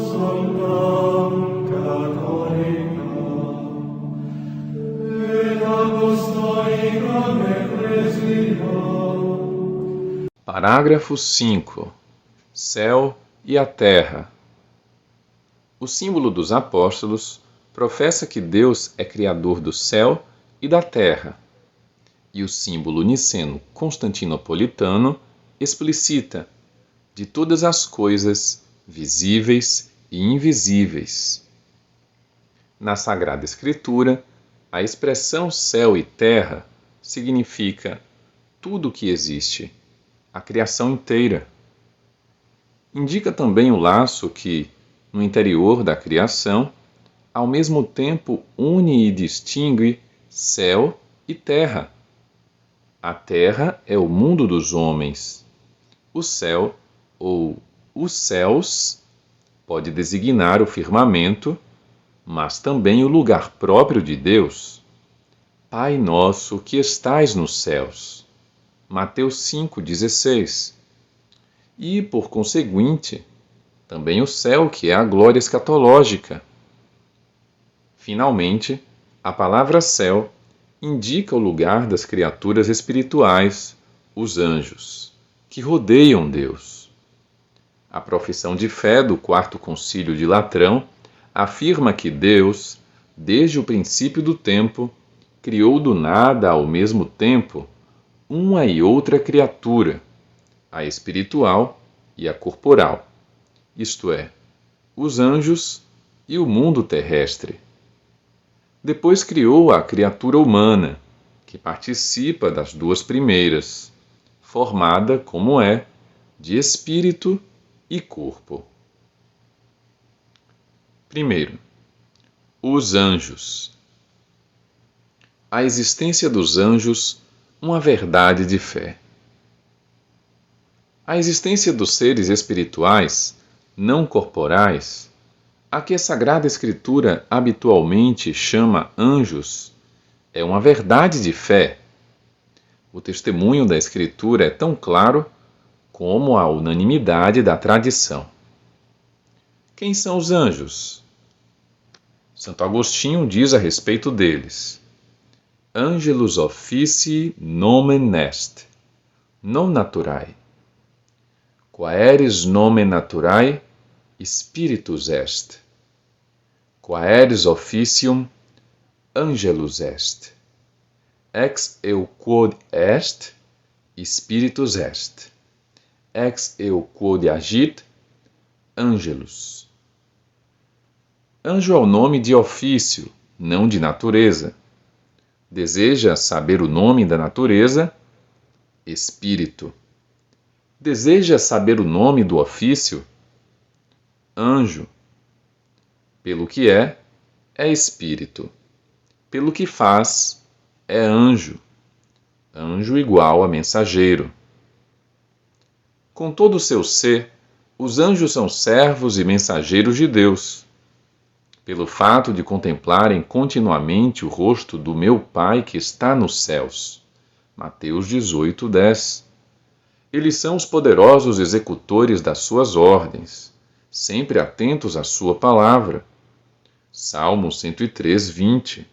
sanctam catholica, et apostolica ecclesia. Parágrafo 5. Céu e a terra. O símbolo dos apóstolos professa que Deus é criador do céu e da terra, e o símbolo niceno-constantinopolitano explicita de todas as coisas visíveis e invisíveis. Na Sagrada Escritura, a expressão céu e terra significa tudo o que existe, a criação inteira. Indica também o laço que, no interior da criação, ao mesmo tempo une e distingue céu e terra. A terra é o mundo dos homens. O céu, ou os céus, pode designar o firmamento, mas também o lugar próprio de Deus. Pai nosso que estais nos céus. Mateus 5,16. E, por conseguinte, também o céu, que é a glória escatológica. Finalmente, a palavra céu indica o lugar das criaturas espirituais, os anjos, que rodeiam Deus. A profissão de fé do Quarto Concílio de Latrão afirma que Deus, desde o princípio do tempo, criou do nada ao mesmo tempo uma e outra criatura, a espiritual e a corporal, isto é, os anjos e o mundo terrestre. Depois criou a criatura humana, que participa das duas primeiras, formada, como é, de espírito e corpo. Primeiro, os anjos. A existência dos anjos, uma verdade de fé. A existência dos seres espirituais, não corporais, a que a Sagrada Escritura habitualmente chama anjos, é uma verdade de fé. O testemunho da Escritura é tão claro como a unanimidade da tradição. Quem são os anjos? Santo Agostinho diz a respeito deles: Angelus officii nomen est, non naturae. Quaeris nomen naturae spiritus est. Quaeris officium angelus est. Ex eu quod est, spiritus est. Ex eu quod agit, angelus. Anjo é o nome de ofício, não de natureza. Deseja saber o nome da natureza? Espírito. Deseja saber o nome do ofício? Anjo. Pelo que é espírito. Pelo que faz, é anjo. Anjo igual a mensageiro. Com todo o seu ser, os anjos são servos e mensageiros de Deus. Pelo fato de contemplarem continuamente o rosto do meu Pai que está nos céus. Mateus 18:10. Eles são os poderosos executores das suas ordens, sempre atentos à sua palavra. Salmo 103:20.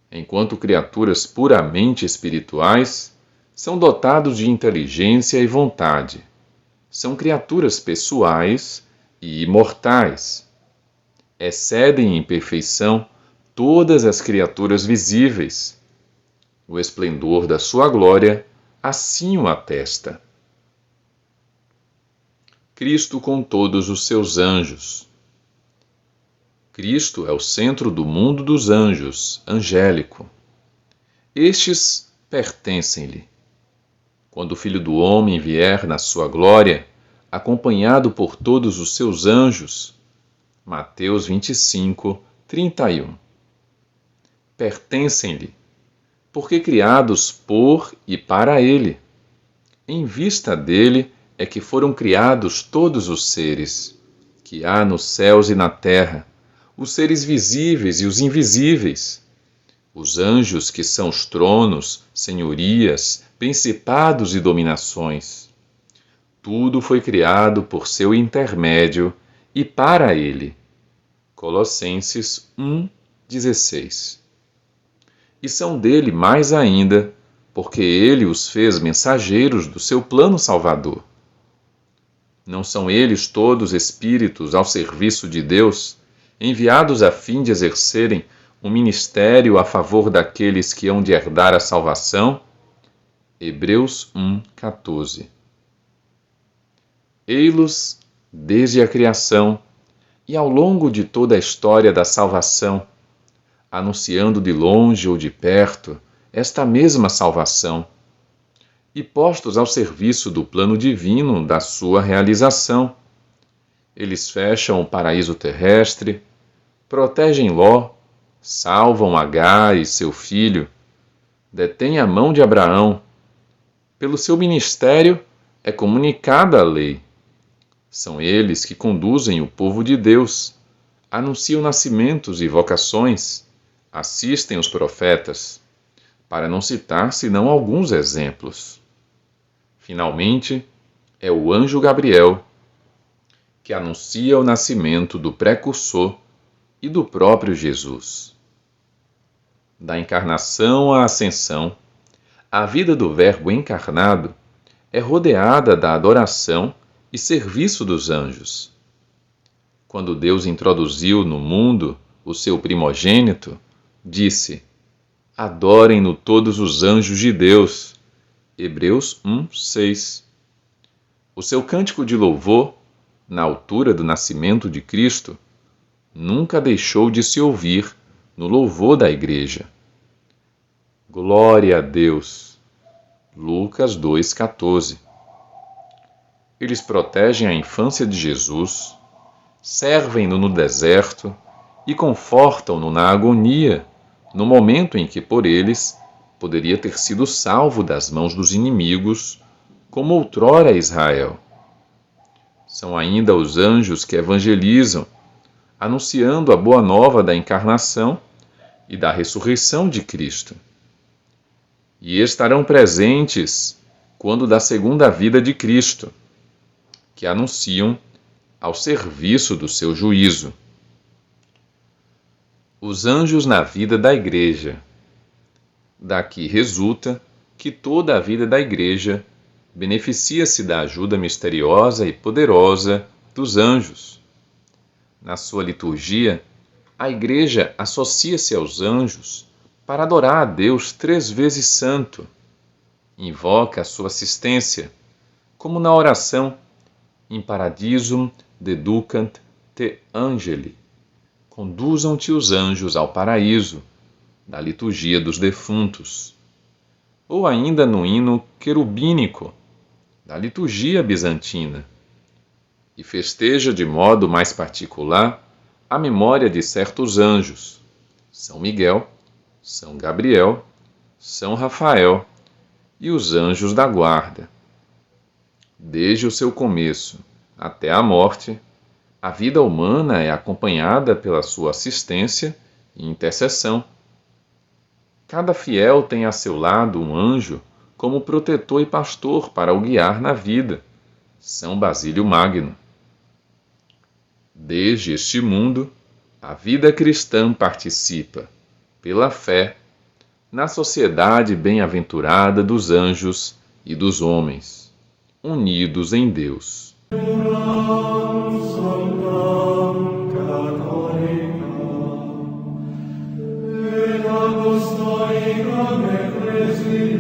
Enquanto criaturas puramente espirituais, são dotados de inteligência e vontade. São criaturas pessoais e imortais. Excedem em perfeição todas as criaturas visíveis. O esplendor da sua glória assim o atesta. Cristo com todos os seus anjos. Cristo é o centro do mundo dos anjos, angélico. Estes pertencem-lhe. Quando o Filho do Homem vier na sua glória, acompanhado por todos os seus anjos, Mateus 25:31. Pertencem-lhe, porque criados por e para ele. Em vista dele é que foram criados todos os seres, que há nos céus e na terra, os seres visíveis e os invisíveis, os anjos que são os tronos, senhorias, principados e dominações, Tudo foi criado por seu intermédio e para ele. Colossenses 1:16. E são dele mais ainda, porque ele os fez mensageiros do seu plano salvador. Não são eles todos espíritos ao serviço de Deus, enviados a fim de exercerem um ministério a favor daqueles que hão de herdar a salvação? Hebreus 1:14. Ei-los desde a criação e ao longo de toda a história da salvação, anunciando de longe ou de perto esta mesma salvação, e postos ao serviço do plano divino da sua realização. Eles fecham o paraíso terrestre, protegem Ló, salvam Agar e seu filho, detêm a mão de Abraão. Pelo seu ministério é comunicada a lei. São eles que conduzem o povo de Deus, anunciam nascimentos e vocações, assistem os profetas, para não citar senão alguns exemplos. Finalmente, é o anjo Gabriel, que anuncia o nascimento do precursor e do próprio Jesus. Da encarnação à ascensão, a vida do Verbo encarnado é rodeada da adoração e serviço dos anjos. Quando Deus introduziu no mundo o seu primogênito, disse: adorem-no todos os anjos de Deus. Hebreus 1:6. O seu cântico de louvor, na altura do nascimento de Cristo, nunca deixou de se ouvir no louvor da Igreja. Glória a Deus. Lucas 2:14. Eles protegem a infância de Jesus, servem-no no deserto e confortam-no na agonia, no momento em que por eles poderia ter sido salvo das mãos dos inimigos, como outrora Israel. São ainda os anjos que evangelizam, anunciando a boa nova da encarnação e da ressurreição de Cristo. E estarão presentes quando da segunda vida de Cristo, que anunciam ao serviço do seu juízo. Os anjos na vida da Igreja. Daqui resulta que toda a vida da Igreja beneficia-se da ajuda misteriosa e poderosa dos anjos. Na sua liturgia, a Igreja associa-se aos anjos para adorar a Deus 3 vezes santo. Invoca a sua assistência, como na oração In paradisum deducant te angeli. Conduzam-te os anjos ao paraíso, da liturgia dos defuntos. Ou ainda no hino querubínico, da liturgia bizantina. E festeja de modo mais particular a memória de certos anjos, São Miguel, São Gabriel, São Rafael e os anjos da guarda. Desde o seu começo até a morte, a vida humana é acompanhada pela sua assistência e intercessão. Cada fiel tem a seu lado um anjo como protetor e pastor para o guiar na vida, São Basílio Magno. Desde este mundo, a vida cristã participa, pela fé, na sociedade bem-aventurada dos anjos e dos homens, unidos em Deus. Apostolica Ecclesia